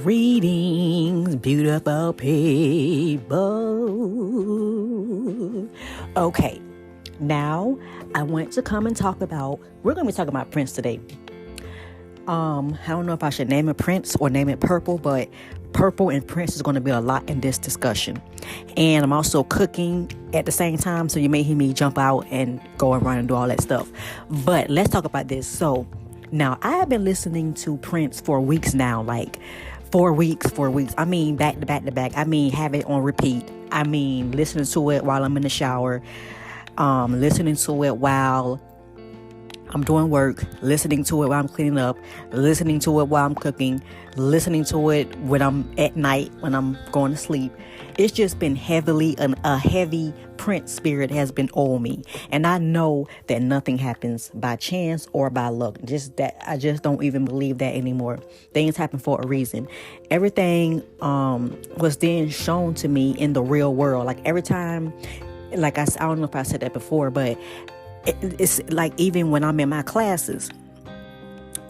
Greetings, beautiful people. Okay, now I want to come and talk about, we're going to be talking about Prince today. I don't know if I should name it Prince or name it Purple, but Purple and Prince is going to be a lot in this discussion. And I'm also cooking at the same time, so you may hear me jump out and go around and do all that stuff. But let's talk about this. So now I have been listening to Prince for weeks now, like 4 weeks. I mean, back to back. I mean, have it on repeat. I mean, listening to it while I'm in the shower, listening to it while I'm doing work, listening to it while I'm cleaning up, listening to it while I'm cooking, listening to it when I'm at night, when I'm going to sleep. It's just been a heavy Prince spirit has been on me. And I know that nothing happens by chance or by luck. I just don't even believe that anymore. Things happen for a reason. Everything was then shown to me in the real world. Like every time, like I don't know if I said that before, but it's like even when I'm in my classes,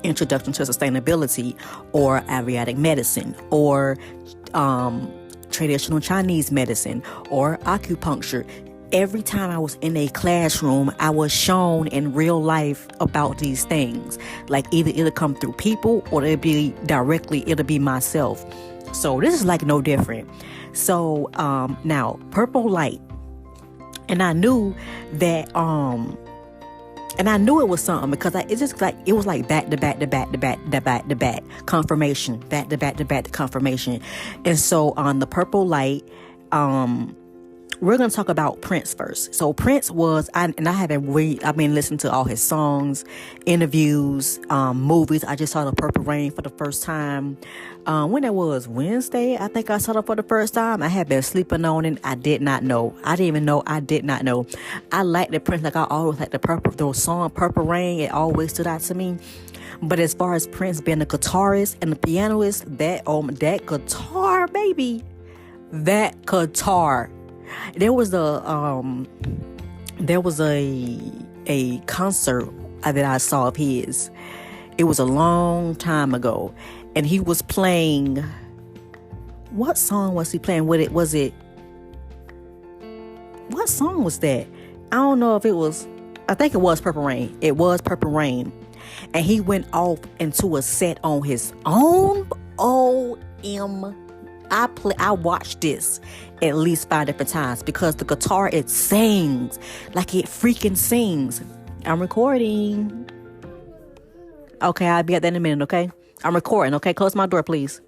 Introduction to Sustainability or Ayurvedic medicine or traditional Chinese medicine or acupuncture, every time I was in a classroom, I was shown in real life about these things. Like either it'll come through people or it'll be myself. So this is like no different. So now Purple Light. And I knew that and I knew it was something because it was like back to back confirmation, back to back confirmation. And so on the Purple Light, we're going to talk about Prince first. So Prince I've been listening to all his songs, interviews, movies. I just saw The Purple Rain for the first time. When it was Wednesday, I think I saw it for the first time. I had been sleeping on it. I did not know. I didn't even know. I did not know. I liked the Prince. Like I always liked the song Purple Rain. It always stood out to me. But as far as Prince being the guitarist and the pianist, that guitar, baby, that guitar. There was a concert that I saw of his. It was a long time ago, and he was playing. What song was he playing? What song was that? I don't know if it was. I think it was Purple Rain. It was Purple Rain, and he went off into a set on his own. I watched this at least 5 different times because the guitar, it sings. Like it freaking sings. I'm recording. Okay, I'll be at that in a minute, okay? I'm recording, okay? Close my door, please.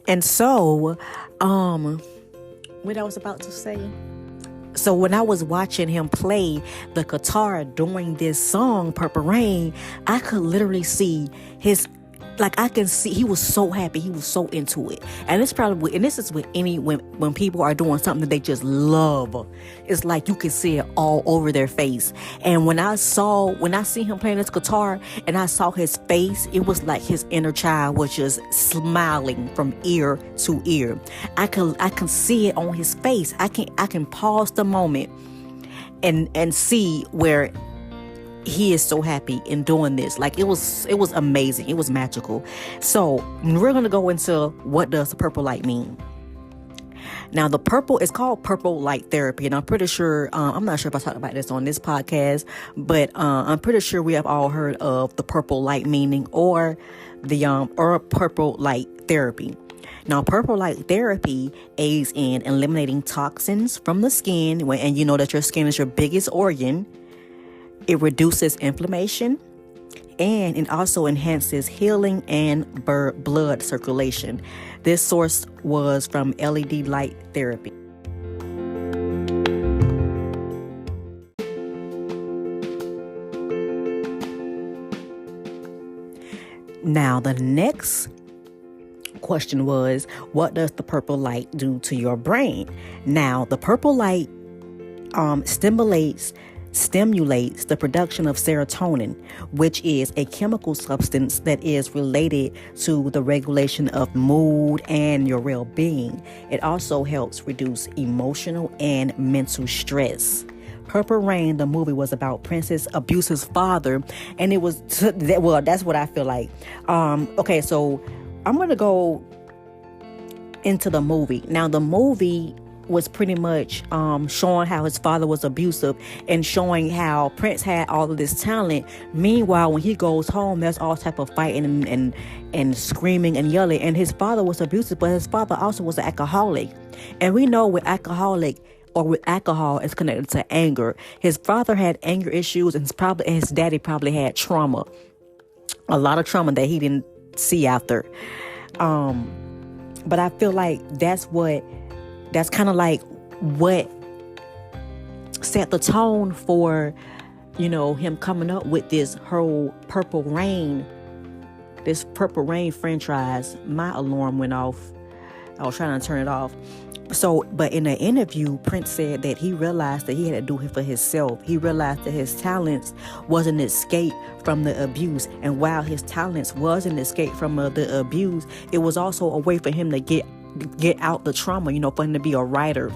And so, what I was about to say. So when I was watching him play the guitar during this song, Purple Rain, I could literally see he was so happy. He was so into it. And this is with when people are doing something that they just love. It's like you can see it all over their face. And when I see him playing this guitar and I saw his face, it was like his inner child was just smiling from ear to ear. I can see it on his face. I can pause the moment and see where he is so happy in doing this. Like it was amazing. It was magical. So we're going to go into what does the purple light mean. Now the purple is called purple light therapy. And I'm pretty sure, I'm not sure if I talked about this on this podcast, but I'm pretty sure we have all heard of the purple light meaning or purple light therapy. Now, purple light therapy aids in eliminating toxins from the skin. And you know that your skin is your biggest organ. It reduces inflammation, and it also enhances healing and blood circulation. This source was from LED light therapy. Now, the next question was, what does the purple light do to your brain? Now, the purple light stimulates the production of serotonin, which is a chemical substance that is related to the regulation of mood and your well-being. It also helps reduce emotional and mental stress. Purple Rain, the movie, was about Prince's abusive father, and it was well, that's what I feel like. Okay, so I'm gonna go into the movie. Now, the movie was pretty much showing how his father was abusive and showing how Prince had all of this talent. Meanwhile, when he goes home, there's all type of fighting and screaming and yelling. And his father was abusive, but his father also was an alcoholic. And we know with alcoholic or with alcohol, it's connected to anger. His father had anger issues, and his daddy probably had trauma, a lot of trauma that he didn't see after. But I feel like that's kind of like what set the tone for, him coming up with this whole Purple Rain franchise. My alarm went off. I was trying to turn it off. So, but in an interview, Prince said that he realized that he had to do it for himself. He realized that his talents was an escape from the abuse. And while his talents was an escape from the abuse, it was also a way for him to get out the trauma, for him to be a writer.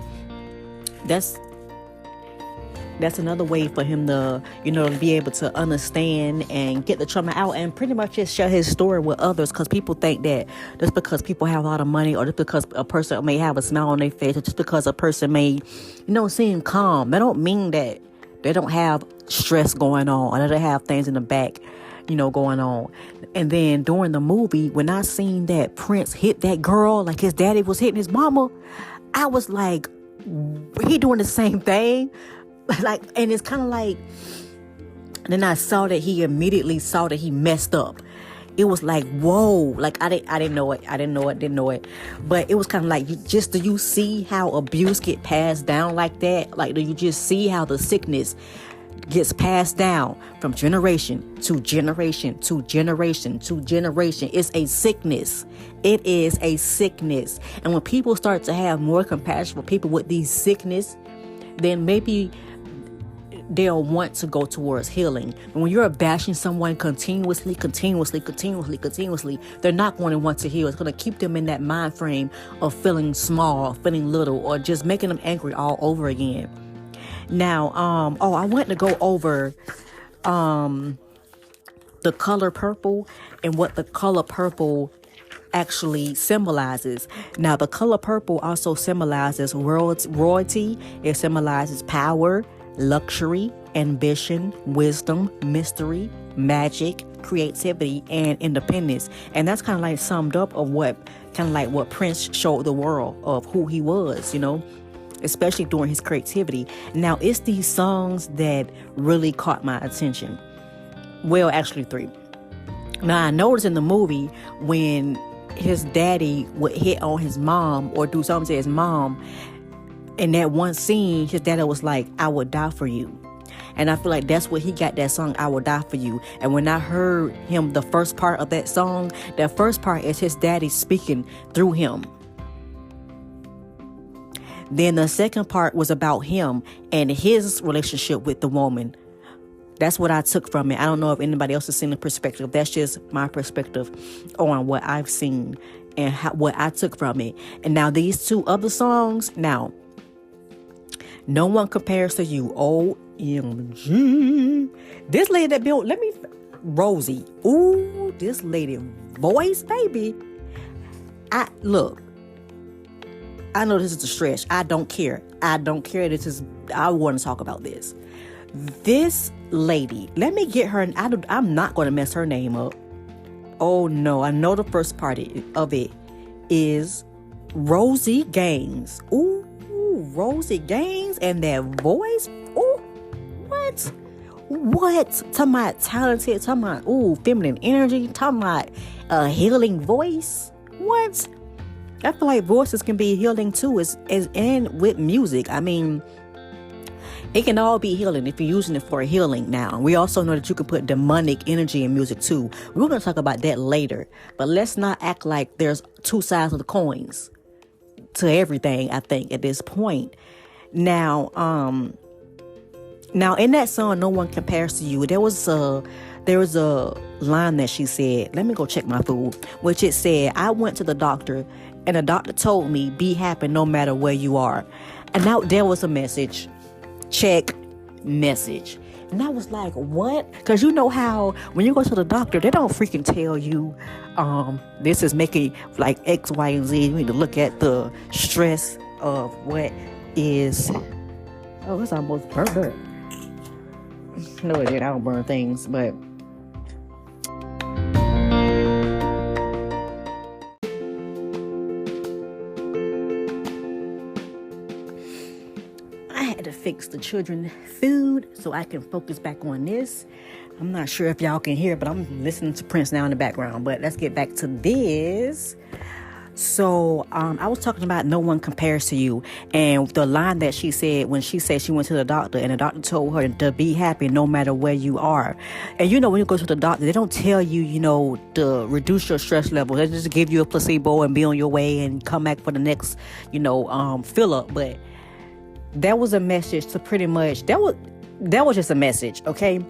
That's another way for him to, to be able to understand and get the trauma out and pretty much just share his story with others. Because people think that just because people have a lot of money, or just because a person may have a smile on their face, or just because a person may, seem calm, that don't mean that they don't have stress going on, or that they have things in the back, going on. And then during the movie, when I seen that Prince hit that girl like his daddy was hitting his mama, I was like, he doing the same thing? And it's kind of like, then I saw that he immediately saw that he messed up. It was like, whoa, like I didn't know it. But it was kind of like, do you see how abuse get passed down like that? Like, do you just see how the sickness gets passed down from generation to generation to generation to generation? It's a sickness. It is a sickness. And when people start to have more compassion for people with these sickness, then maybe they'll want to go towards healing. And when you're bashing someone continuously, they're not going to want to heal. It's going to keep them in that mind frame of feeling small, feeling little, or just making them angry all over again. Now, I want to go over the color purple and what the color purple actually symbolizes. Now, the color purple also symbolizes royalty. It symbolizes power, luxury, ambition, wisdom, mystery, magic, creativity, and independence. And that's kind of like summed up of what Prince showed the world of who he was, especially during his creativity. Now, it's these songs that really caught my attention. Well, actually 3. Now, I noticed in the movie when his daddy would hit on his mom or do something to his mom, in that one scene, his daddy was like, "I would die for you." And I feel like that's where he got that song, "I Will Die For You." And when I heard him, the first part of that song, that first part is his daddy speaking through him. Then the second part was about him and his relationship with the woman. That's what I took from it. I don't know if anybody else has seen the perspective. That's just my perspective on what I've seen and what I took from it. And now these 2 other songs, now, No One Compares to You. OMG. This lady that built, Rosie. Ooh, this lady voice, baby. I know this is a stretch. I don't care. I want to talk about this. This lady, let me get her. I'm not going to mess her name up. Oh no, I know the first part of it is Rosie Gaines. Ooh, Rosie Gaines and that voice. Ooh, what? Talking about talented, talking about, feminine energy, talking about a healing voice. What? I feel like voices can be healing too, and with music. I mean, it can all be healing if you're using it for healing. Now, we also know that you can put demonic energy in music too. We're going to talk about that later. But let's not act like there's 2 sides of the coins to everything, I think, at this point. Now, in that song, No One Compares to You, there was a line that she said, let me go check my food, which it said, "I went to the doctor and the doctor told me, be happy no matter where you are." And now there was a message. Check. message. And I was like, what? Because you know how when you go to the doctor, they don't freaking tell you, this is making like X, Y, and Z. You need to look at the stress of what is. Oh, it's almost burnt up. No, it didn't. I don't burn things, but. I had to fix the children food so I can focus back on this. I'm not sure if y'all can hear, but I'm listening to Prince now in the background. But let's get back to this. So I was talking about no one compares to you, and the line that she said when she said she went to the doctor and the doctor told her to be happy no matter where you are. And you know, when you go to the doctor, they don't tell you, you know, to reduce your stress level. They just give you a placebo and be on your way and come back for the next, you know, fill up. But that was a message to pretty much that was just a message, okay?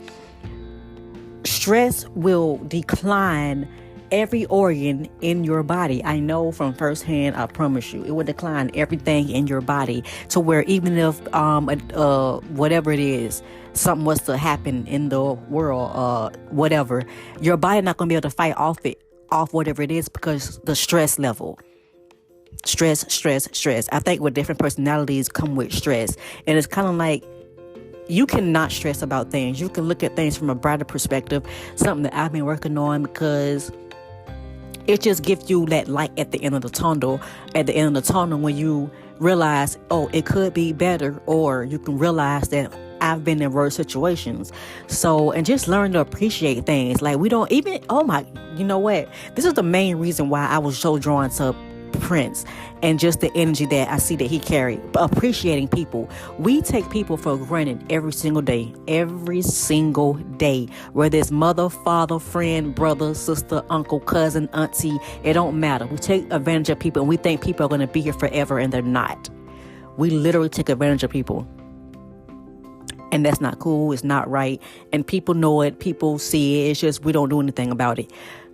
Stress will decline every organ in your body. I know from firsthand, I promise you, it will decline everything in your body to where even if whatever it is, something was to happen in the world, whatever, your body not gonna be able to fight off whatever it is because the stress level. Stress. I think with different personalities come with stress. And it's kind of like you cannot stress about things. You can look at things from a brighter perspective, something that I've been working on because it just gives you that light at the end of the tunnel. At the end of the tunnel when you realize, oh, it could be better, or you can realize that I've been in worse situations. So, and just learn to appreciate things. Like we don't even, you know what? This is the main reason why I was so drawn to Prince and just the energy that I see that he carried. Appreciating people. We take people for granted every single day, whether it's mother, father, friend, brother, sister, uncle, cousin, auntie, it don't matter. We take advantage of people and we think people are going to be here forever, and they're not. We literally take advantage of people. And that's not cool. It's not right. And people know it. People see it. It's just we don't do anything about it.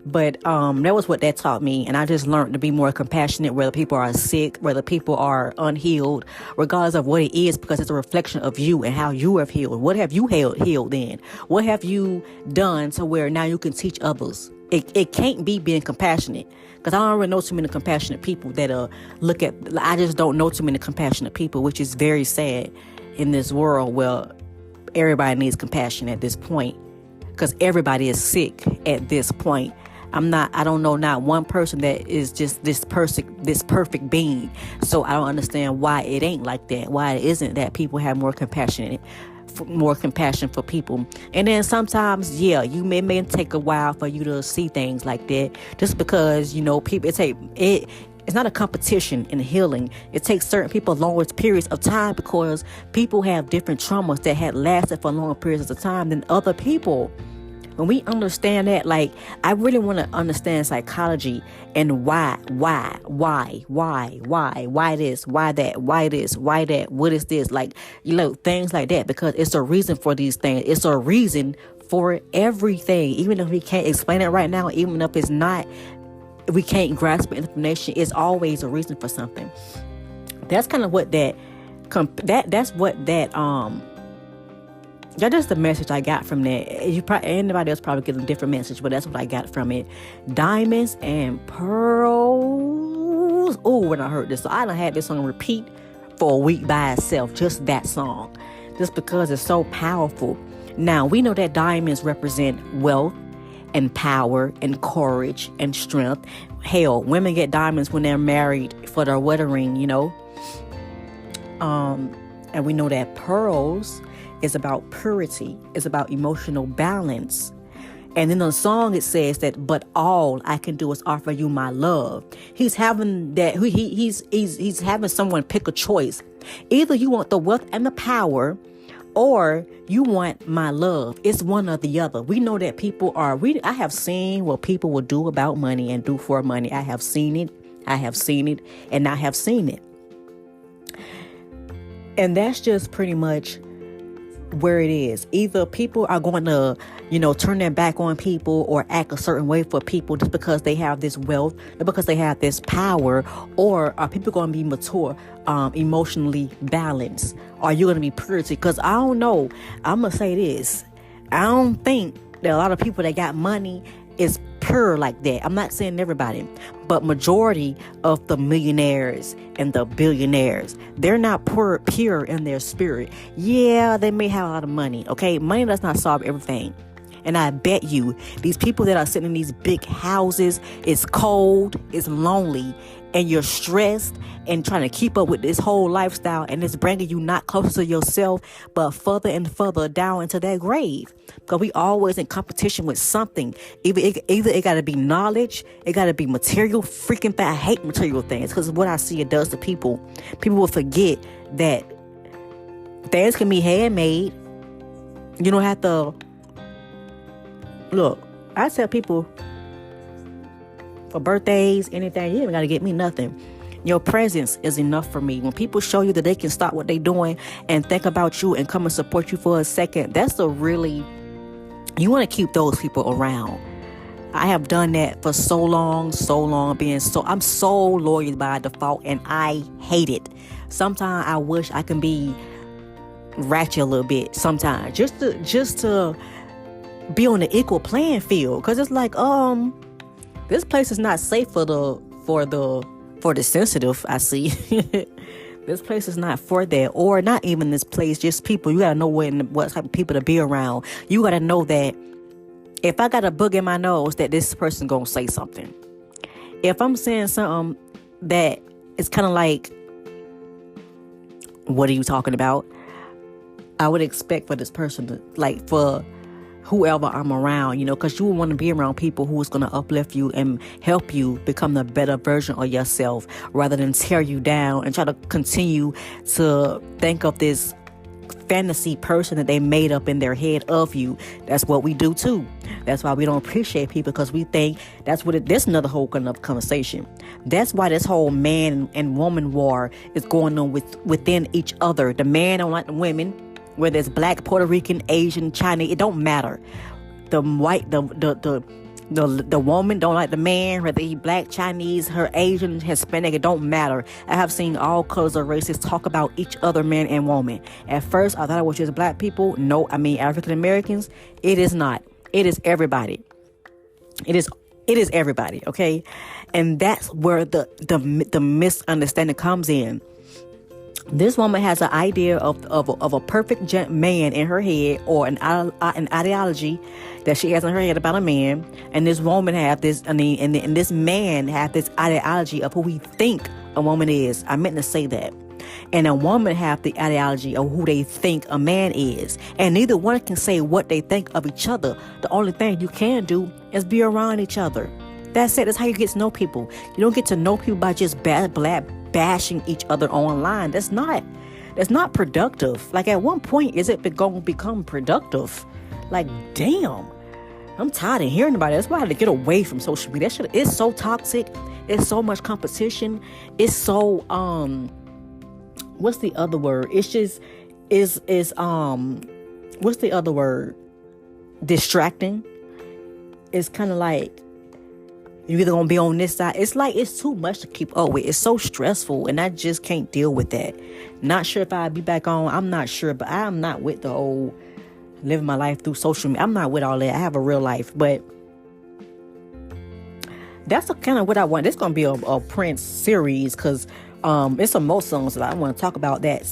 But that was what that taught me. And I just learned to be more compassionate, whether people are sick, whether people are unhealed, regardless of what it is, because it's a reflection of you and how you have healed. What have you healed in? What have you done to where now you can teach others? It can't be being compassionate, because I don't really know too many compassionate people that I just don't know too many compassionate people, which is very sad in this world where everybody needs compassion at this point, because everybody is sick at this point. I don't know not one person that is just this perfect being. So I don't understand why it ain't like that. Why it isn't that people have more compassion for people. And then sometimes, you may take a while for you to see things like that, just because, you know, people, it's not a competition in healing. It takes certain people longer periods of time because people have different traumas that had lasted for longer periods of time than other people. When we understand that, like, I really want to understand psychology and why this, why that, what is this, like, you know, things like that, because it's a reason for these things. It's a reason for everything, even if we can't explain it right now, even if it's not, we can't grasp the information, it's always a reason for something. That's kind of what that's just the message I got from that. Anybody else probably get a different message, but that's what I got from it. Diamonds and pearls. Oh, when I heard this, so I done had this on repeat for a week by itself, just that song, just because it's so powerful. Now, we know that diamonds represent wealth and power and courage and strength. Hell, women get diamonds when they're married for their wedding ring, you know. And we know that pearls is about purity, is about emotional balance. And in the song it says that, but all I can do is offer you my love. He's having that, he's having someone pick a choice. Either you want the wealth and the power, or you want my love. It's one or the other. We know that I have seen what people will do about money and do for money. I have seen it, and I have seen it. And that's just pretty much where it is. Either people are going to, turn their back on people or act a certain way for people just because they have this wealth, or because they have this power, or are people going to be mature, emotionally balanced? Are you going to be purity? Because I don't know. I'm going to say this. I don't think that a lot of people that got money is pure like that. I'm not saying everybody, but majority of the millionaires and the billionaires, they're not pure in their spirit. Yeah, they may have a lot of money. Okay, money does not solve everything. And I bet you these people that are sitting in these big houses, it's cold, it's lonely, and you're stressed and trying to keep up with this whole lifestyle, and it's bringing you not closer to yourself, but further and further down into that grave. Because we always in competition with something. Either it got to be knowledge, it got to be material. Freaking I hate material things, because what I see it does to people. People will forget that things can be handmade. You don't have to. Look, I tell people, for birthdays, anything, you ain't got to get me nothing. Your presence is enough for me. When people show you that they can stop what they're doing and think about you and come and support you for a second, you want to keep those people around. I have done that for so long, I'm so loyal by default, and I hate it. Sometimes I wish I can be ratchet a little bit sometimes, just to be on the equal playing field, because it's like, this place is not safe for the sensitive. I see. This place is not for that, or not even this place, just people. You gotta know what type of people to be around. You gotta know that if I got a bug in my nose, that this person gonna say something. If I'm saying something that is kind of like, what are you talking about? I would expect for this person to, like, for whoever I'm around, because you want to be around people who is going to uplift you and help you become the better version of yourself, rather than tear you down and try to continue to think of this fantasy person that they made up in their head of you. That's what we do too. That's why we don't appreciate people, because we think that's another whole conversation. That's why this whole man and woman war is going on within each other. The man don't like the women, whether it's black, Puerto Rican, Asian, Chinese, it don't matter. The woman don't like the man, whether he black, Chinese, her Asian, Hispanic, it don't matter. I have seen all colors of races talk about each other, man and woman. At first, I thought it was just black people. No, I mean African Americans. It is not. It is everybody. It is everybody. Okay, and that's where the misunderstanding comes in. This woman has an idea of a perfect man in her head, or an ideology that she has in her head about a man, and this woman have this. And this man have this ideology of who he think a woman is. I meant to say that. And a woman have the ideology of who they think a man is, and neither one can say what they think of each other. The only thing you can do is be around each other. That's it. That's how you get to know people. You don't get to know people by just bashing each other online. That's not productive. Like, at one point, is it going to become productive? Like, damn, I'm tired of hearing about it. That's why I had to get away from social media. That shit is so toxic. It's so much competition. It's so what's the other word? It's just what's the other word? Distracting. It's kind of like, you're either going to be on this side. It's like, it's too much to keep up with. It's so stressful, and I just can't deal with that. Not sure if I'll be back on. I'm not sure, but I'm not with the whole living my life through social media. I'm not with all that. I have a real life, but that's kind of what I want. This going to be a Prince series, because it's some more songs that I want to talk about that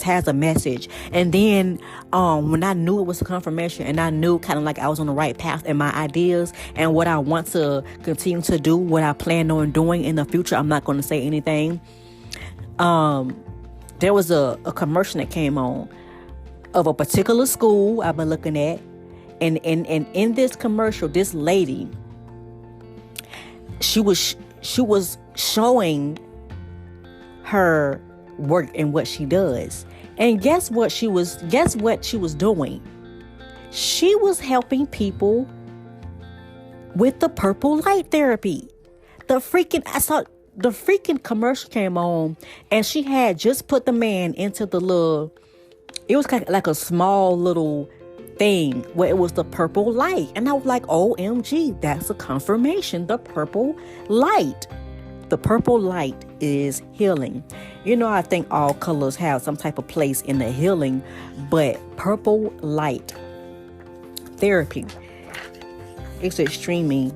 has a message. And then when I knew it was a confirmation, and I knew kind of like I was on the right path in my ideas and what I want to continue to do, what I plan on doing in the future, I'm not going to say anything. There was a commercial that came on of a particular school I've been looking at, and in this commercial, this lady, she was showing her work and what she does. And guess what she was doing? She was helping people with the purple light therapy. I saw the freaking commercial came on, and she had just put the man into the little It was kind of like a small little thing where it was the purple light. And I was like, OMG, that's a confirmation. The purple light. The purple light is healing. I think all colors have some type of place in the healing, but purple light therapy is extremely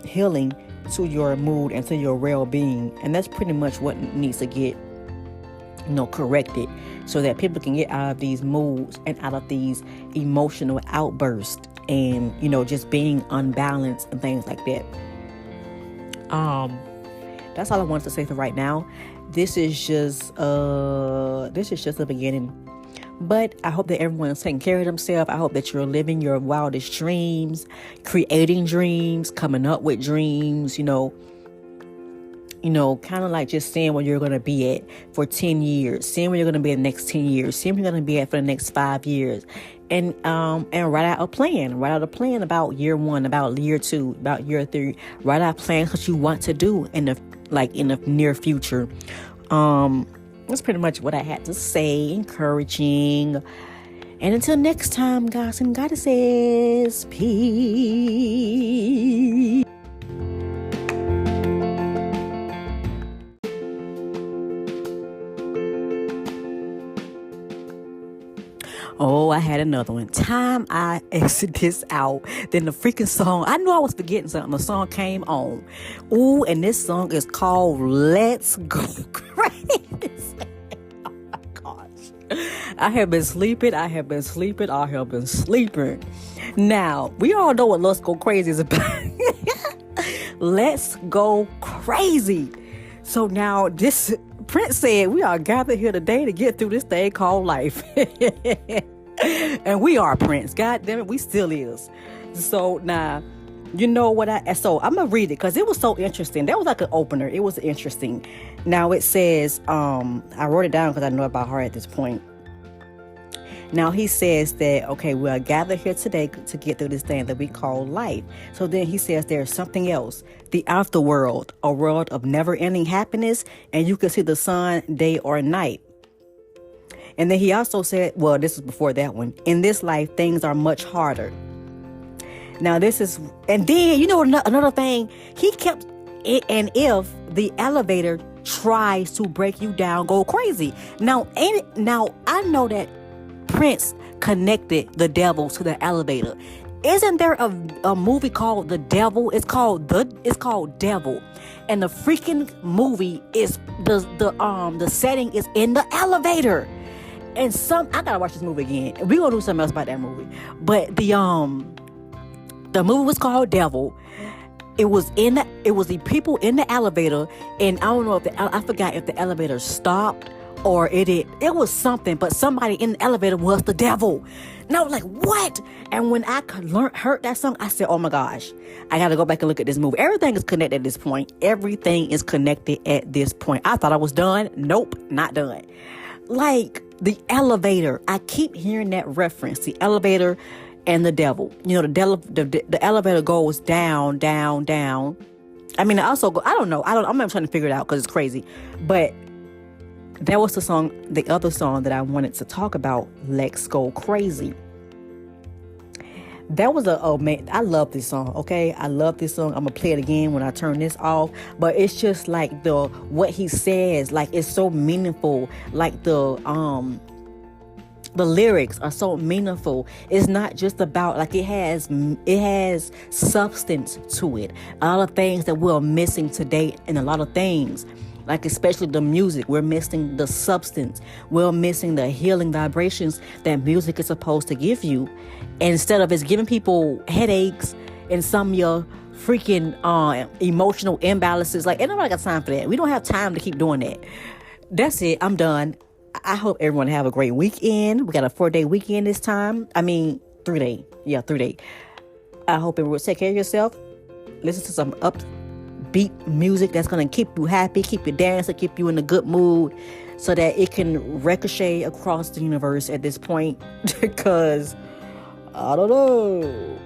healing to your mood and to your well-being. And that's pretty much what needs to get corrected, so that people can get out of these moods and out of these emotional outbursts and just being unbalanced and things like that. That's all I wanted to say for right now. This is just the beginning. But I hope that everyone is taking care of themselves. I hope that you're living your wildest dreams, creating dreams, coming up with dreams, kind of like just seeing where you're going to be at for 10 years, seeing where you're going to be in the next 10 years, seeing where you're going to be at for the next 5 years, and write out a plan about year 1, about year 2, about year 3, write out plans what you want to do in the near future. That's pretty much what I had to say, encouraging. And until next time, guys and goddesses, peace. Oh, I had another one. Time I exit this out, then the freaking song, I knew I was forgetting something. The song came on. Ooh, and this song is called Let's Go Crazy. Oh my gosh. I have been sleeping. Now, we all know what Let's Go Crazy is about. Let's go crazy. So now this Prince said, we are gathered here today to get through this thing called life. And we are, Prince. God damn it, we still is. So now, so I'm going to read it because it was so interesting. That was like an opener. It was interesting. Now it says, I wrote it down because I know about her at this point. Now he says that, okay, we are gathered here today to get through this thing that we call life. So then he says there's something else, the afterworld, a world of never-ending happiness, and you can see the sun day or night. And then he also said, well, this is before that one, in this life, things are much harder. Now this is, and then, another thing, he kept, and if the elevator tries to break you down, go crazy. Now I know that Prince connected the devil to the elevator. Isn't there a movie called The Devil? It's called Devil, and the freaking movie is the setting is in the elevator. And I gotta watch this movie again. We're gonna do something else about that movie. But the movie was called Devil. It was the people in the elevator, and I don't know I forgot if the elevator stopped or it was something, but somebody in the elevator was the devil. And I was like, what? And when I heard that song, I said, oh my gosh, I got to go back and look at this movie. Everything is connected at this point. Everything is connected at this point. I thought I was done. Nope, not done. Like the elevator. I keep hearing that reference. The elevator and the devil. The elevator goes down, down, down. I mean, I don't know. I'm not trying to figure it out because it's crazy. But that was the other song that I wanted to talk about, Let's Go Crazy. That was I love this song, okay? I love this song. I'm going to play it again when I turn this off. But it's just like what he says, like it's so meaningful. Like the lyrics are so meaningful. It's not just about, like, it has substance to it. A lot of things that we're missing today, and a lot of things, like especially the music, we're missing the substance. We're missing the healing vibrations that music is supposed to give you. And instead of it's giving people headaches and some of your freaking emotional imbalances, like, ain't nobody got time for that. We don't have time to keep doing that. That's it. I'm done. I hope everyone have a great weekend. We got a 4-day weekend this time. 3-day. Yeah, 3-day. I hope everyone take care of yourself. Listen to some upbeat music that's going to keep you happy, keep you dancing, keep you in a good mood, so that it can ricochet across the universe at this point. Because, I don't know.